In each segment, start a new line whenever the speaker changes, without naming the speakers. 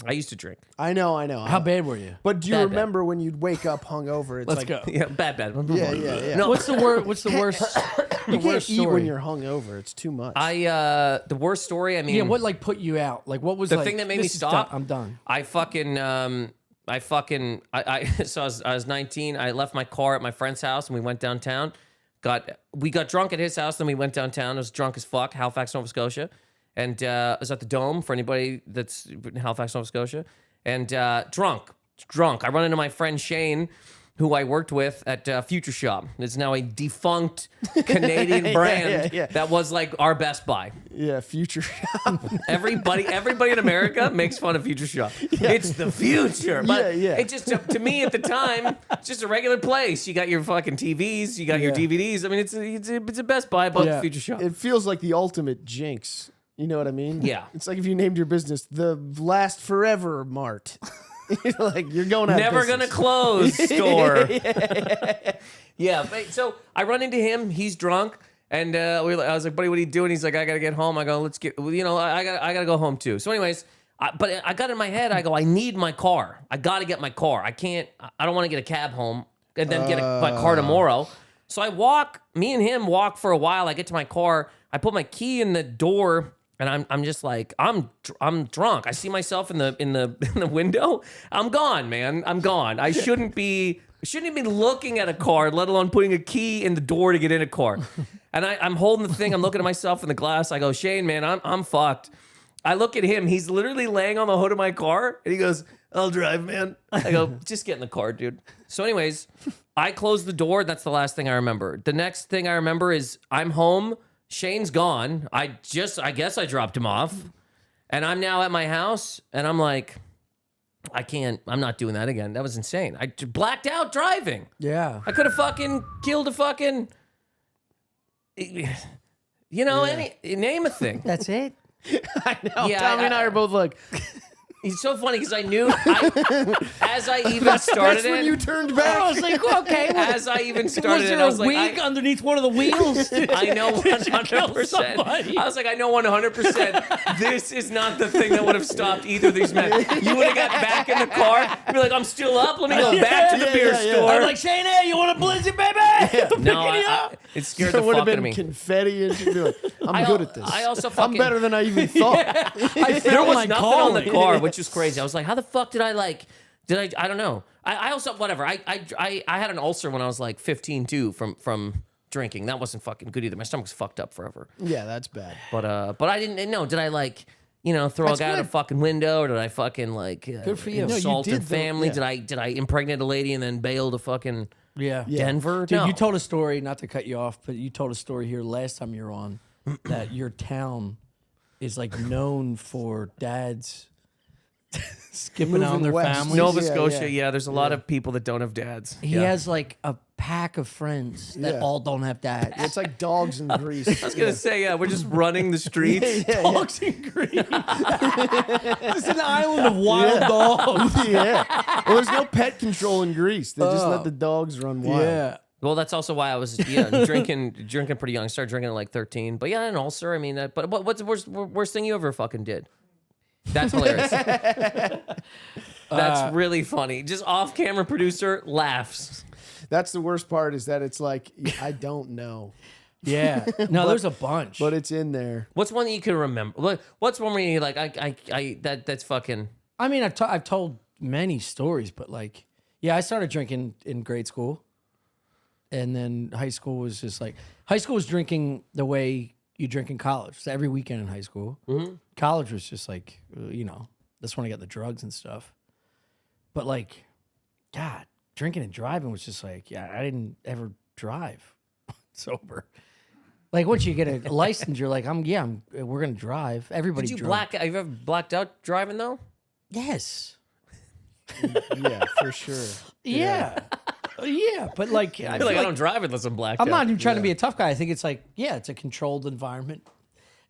I used to drink.
I know.
How bad were you?
But do you
Bad.
remember when you'd wake up hungover? It's
Let's
like,
go.
Yeah, bad.
Yeah.
No,
What's the worst? What's the worst?
You can't eat when you're hungover. It's too much.
the worst story. I mean,
Yeah, what like put you out? Like what was
the
like,
thing that made me
this is
stop?
done. I'm done.
So I was 19. I left my car at my friend's house and we went downtown. We got drunk at his house, then we went downtown. I was drunk as fuck, Halifax, Nova Scotia. And I was at the Dome for anybody that's in Halifax, Nova Scotia. And drunk. I run into my friend Shane, who I worked with at Future Shop. It's now a defunct Canadian brand that was like our Best Buy.
Yeah, Future Shop.
Everybody in America makes fun of Future Shop. It's the future. But it just, to me at the time, it's just a regular place. You got your fucking TVs, you got your DVDs. I mean, it's a Best Buy, but Future Shop.
It feels like the ultimate jinx. You know what I mean?
Yeah.
It's like if you named your business the Last Forever Mart. Like you're going out
Never
of
gonna
business.
close store. Yeah, but, so I run into him. He's drunk, and I was like, "Buddy, what are you doing?" He's like, "I gotta get home." I go, "Let's get." I gotta go home too. So, anyways, but I got in my head. I go, "I need my car. I gotta get my car. I can't. I don't want to get a cab home and then get my car tomorrow." So I walk. Me and him walk for a while. I get to my car. I put my key in the door. And I'm just like, I'm drunk. I see myself in the window. I'm gone, man. I'm gone. I shouldn't be looking at a car, let alone putting a key in the door to get in a car. And I'm holding the thing. I'm looking at myself in the glass. I go, Shane, man, I'm fucked. I look at him. He's literally laying on the hood of my car, and he goes, "I'll drive, man." I go, "Just get in the car, dude." So, anyways, I close the door. That's the last thing I remember. The next thing I remember is I'm home. Shane's gone. I guess I dropped him off. And I'm now at my house, and I'm like, I'm not doing that again. That was insane. I blacked out driving.
Yeah.
I could have fucking killed a fucking, name a thing.
That's it.
I know.
Yeah,
Tommy and I are both like,
It's so funny because I knew as I even started
that's when
it.
you turned back.
I was like, well, okay.
As I even started
Was there
it, I was
a
like,
wig underneath one of the wheels?
I know
Did you kill
100%.
somebody?
I was like, I know 100%. This is not the thing that would have stopped either of these men. You would have got back in the car, be like, I'm still up. Let me go back to the beer store.
I'm like, Shane, hey, you want a blizzard, baby?
No, it scared the
There would
fuck
have
out of
been
me.
confetti and shit. Be like, I'm good at this.
I also
I'm
fucking
better than I even thought.
there was nothing on the car, which was crazy. I was like, how the fuck did I don't know. I also, whatever. I had an ulcer when I was like 15 too from drinking. That wasn't fucking good either. My stomach was fucked up forever.
Yeah, that's bad.
But I didn't know. Did I throw a guy out a fucking window, or did I fucking
Good for you.
insult
No, you
a
did,
family?
yeah.
Did I impregnate a lady and then bail to fucking Denver?
Dude,
No.
you told a story, not to cut you off, but you told a story here last time you were on that your town is like known for dads skipping
Moving
out on their
west.
families.
Nova
Yeah,
Scotia,
yeah.
there's a lot of people that don't have dads.
He has like a pack of friends that
Yeah.
all don't have dads.
It's like dogs in Greece.
I was gonna say, we're just running the streets.
dogs in Greece. It's an island of wild dogs.
Yeah. Well, there's no pet control in Greece. They just let the dogs run wild.
Yeah.
Well, that's also why I was drinking pretty young. I started drinking at like 13. But yeah, an ulcer. I mean, but what's the worst thing you ever fucking did? That's hilarious. That's really funny. Just off-camera producer laughs.
That's the worst part is that it's like, I don't know.
Yeah. No, there's a bunch.
But it's in there.
What's one that you can remember? What's one where you're like, that's fucking...
I mean, I've told many stories, but like, yeah, I started drinking in grade school. And then high school was just like, high school was drinking the way you drink in college. So every weekend in high school. Mm-hmm. College was just like, that's when I got the drugs and stuff. But like, God, drinking and driving was just like, I didn't ever drive sober. Like once you get a license, you're like, we're gonna drive. Everybody.
Did you
drove.
have you ever blacked out driving though?
Yes.
Yeah, for sure.
Yeah. Yeah, but like, I
I
feel
feel like I
like
don't drive unless I'm blacked
I'm
out.
not even trying to be a tough guy. I think it's like, it's a controlled environment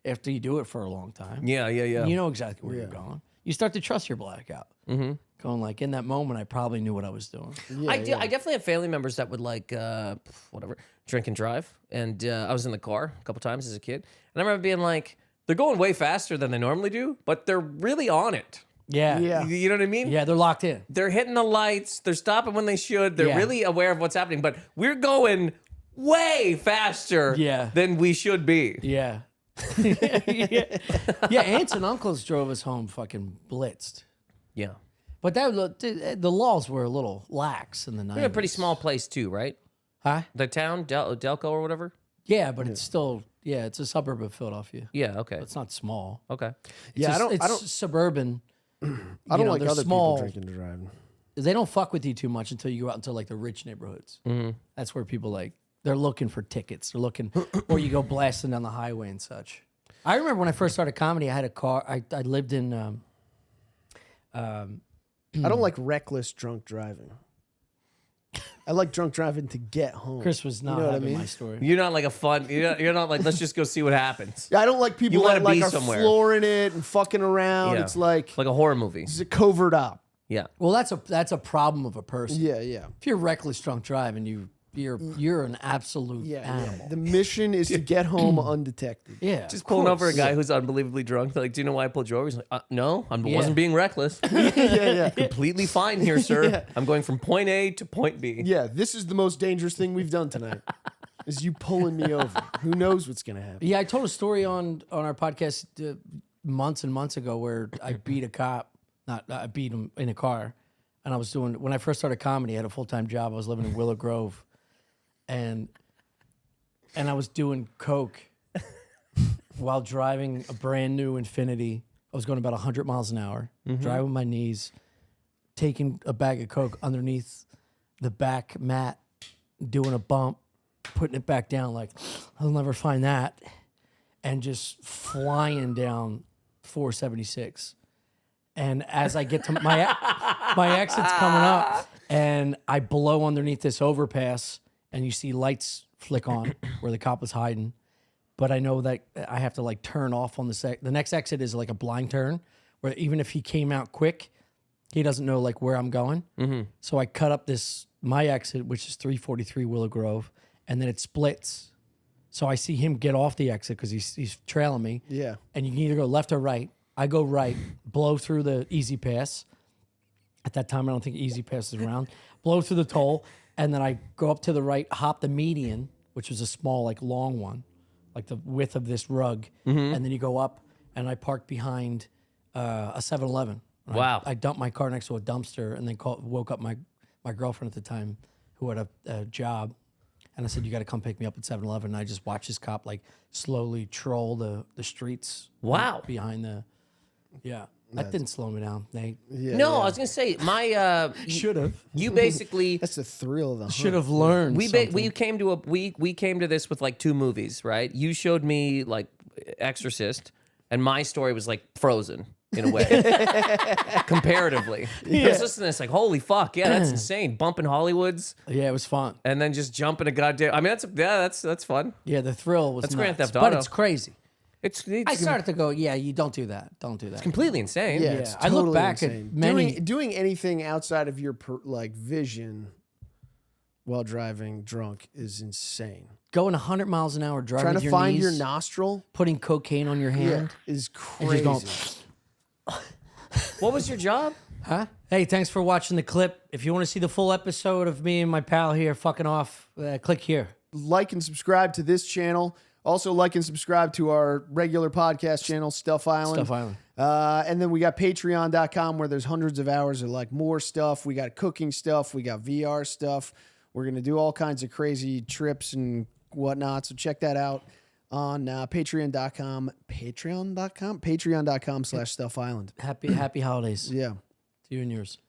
after you do it for a long time.
Yeah.
You know exactly where you're going. You start to trust your blackout. Mm-hmm. Going like, in that moment, I probably knew what I was doing.
I definitely have family members that would like, drink and drive. And I was in the car a couple times as a kid. And I remember being like, they're going way faster than they normally do, but they're really on it.
Yeah.
Yeah.
You know what I mean?
Yeah, they're locked in.
They're hitting the lights. They're stopping when they should. They're
Yeah.
really aware of what's happening. But we're going way faster
Yeah.
than we should be.
Yeah. Yeah, aunts and uncles drove us home fucking blitzed.
Yeah.
But the laws were a little lax in the 90s.
We're in a pretty small place too, right?
Huh?
The town, Delco or whatever?
Yeah, but it's still, it's a suburb of Philadelphia.
Yeah, okay.
It's not small.
Okay.
Yeah,
It's suburban.
I don't like
they're
other
small.
people drinking and driving.
They don't fuck with you too much until you go out into like the rich neighborhoods.
Mm-hmm.
That's where people they're looking for tickets. They're looking, or you go blasting down the highway and such. I remember when I first started comedy, I had a car. I lived in.
I don't like reckless drunk driving. I like drunk driving to get home.
Chris was not
You know what I
having
mean?
my story.
You're not like a fun, you're not like, let's just go see what happens.
Yeah, I don't like people
You wanna
that like
be
are
somewhere.
flooring it and fucking around.
Yeah.
It's like
Like a horror movie.
it's a covert op.
Yeah.
Well, that's a problem of a person.
Yeah, yeah.
If you're reckless drunk driving, you're an absolute
Yeah,
animal.
yeah. The mission is to get home undetected.
Yeah,
Just
of
pulling over a
course.
guy who's unbelievably drunk. They're like, do you know why I pulled you over? He's like, no, I wasn't being reckless.
Yeah, yeah.
Completely fine here, sir. I'm going from point A to point B.
Yeah, this is the most dangerous thing we've done tonight. Is you pulling me over. Who knows what's gonna happen?
Yeah, I told a story on our podcast months and months ago where I beat a cop. I beat him in a car, and I was doing when I first started comedy. I had a full-time job. I was living in Willow Grove, and I was doing coke while driving a brand new Infiniti. I was going about 100 miles an hour, driving my knees, taking a bag of coke underneath the back mat, doing a bump, putting it back down like I'll never find that, and just flying down 476. And as I get to my exit's coming up, and I blow underneath this overpass, and you see lights flick on where the cop was hiding. But I know that I have to like turn off on the next exit is like a blind turn, where even if he came out quick, he doesn't know like where I'm going. Mm-hmm. So I cut up my exit, which is 343 Willow Grove, and then it splits. So I see him get off the exit because he's trailing me.
Yeah.
And you can either go left or right. I go right, blow through the Easy Pass. At that time, I don't think Easy Pass is around. Blow through the toll, and then I go up to the right, hop the median, which was a small, like long one, like the width of this rug. And then you go up, and I park behind a 7-Eleven.
Wow.
I dumped my car next to a dumpster, and then woke up my girlfriend at the time, who had a job. And I said, you got to come pick me up at 7-Eleven. And I just watched this cop like slowly troll the streets.
Wow.
Behind the, that didn't slow me down.
Yeah,
No, I was gonna say my
Should have.
you basically
That's the thrill of the hunt.
Should have learned.
we came to we came to this with like two movies, right? You showed me like Exorcist, and my story was like Frozen in a way, comparatively. I was listening to this like, holy fuck, yeah, that's insane. Bumping Hollywoods,
Yeah, it was fun.
and then just jumping a goddamn. I mean, that's fun.
Yeah, the thrill was
That's Grand
nuts,
Theft
but
Auto.
it's crazy.
It's
I started to go, yeah, you don't do that. Don't do that.
completely insane.
Yeah,
Yeah,
it's
I look
totally
back at
insane.
many-
doing anything outside of your vision while driving drunk is insane.
Going 100 miles an hour, driving
Trying
with
to
your
find
knees,
your nostril,
putting cocaine on your hand.
is
And
crazy.
just going,
What was your job?
huh? Hey, thanks for watching the clip. If you want to see the full episode of me and my pal here fucking off, click here.
Like and subscribe to this channel. Also, like and subscribe to our regular podcast channel, Stuff Island.
Stuff Island.
And then we got patreon.com where there's hundreds of hours of like more stuff. We got cooking stuff. We got VR stuff. We're going to do all kinds of crazy trips and whatnot. So check that out on patreon.com. Patreon.com/Stuff Island.
Happy holidays
Yeah.
to you and yours.